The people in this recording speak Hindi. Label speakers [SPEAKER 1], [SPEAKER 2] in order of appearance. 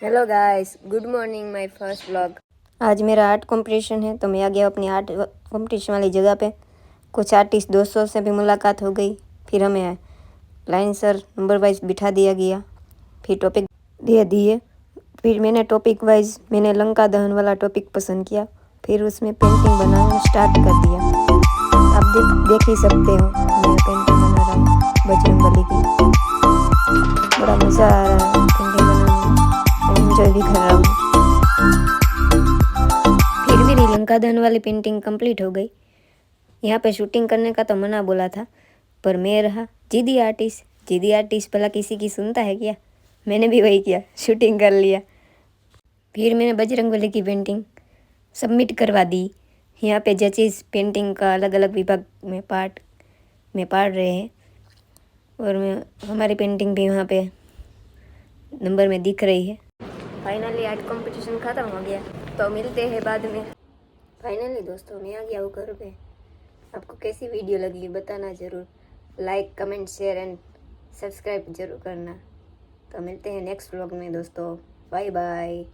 [SPEAKER 1] Hello guys, good morning. My first vlog. आज मेरा आर्ट कंपटीशन है तो मैं आ गया अपनी आर्ट कंपटीशन वाली जगह पे। कुछ आर्टिस्ट दोस्तों से भी मुलाकात हो गई। फिर हमें लाइन सर नंबर वाइज बिठा दिया गया। फिर टॉपिक दे दिए। फिर मैंने टॉपिक वाइज लंका दहन वाला टॉपिक पसंद किया। फिर उसमें पेंटिंग बनाना स्टार्ट कर दिया। आप देख ही सकते हो मैं पेंटिंग बना रहा हूँ बजरंगबली की। बड़ा मज़ा आ रहा है पेंटिंग बनाने में। एंजॉय भी कर रहा हूँ। फिर मेरी लंका दहन वाली पेंटिंग कंप्लीट हो गई। यहाँ पे शूटिंग करने का तो मना बोला था, पर मैं रहा जिदी आर्टिस्ट। जिदी आर्टिस्ट भला किसी की सुनता है क्या? मैंने भी वही किया, शूटिंग कर लिया। फिर मैंने बजरंगबली की पेंटिंग सबमिट करवा दी। यहाँ पे जजेस पेंटिंग का अलग अलग विभाग में पार्ट में पढ़ रहे हैं और हमारी पेंटिंग भी वहाँ पे नंबर में दिख रही है। फाइनली आर्ट कंपटीशन ख़त्म हो गया, तो मिलते हैं बाद में। फाइनली दोस्तों मैं आ गया हूँ घर पे। आपको कैसी वीडियो लगी बताना ज़रूर। Like, comment, share and subscribe ज़रूर करना। तो मिलते हैं नेक्स्ट व्लॉग में दोस्तों। Bye bye.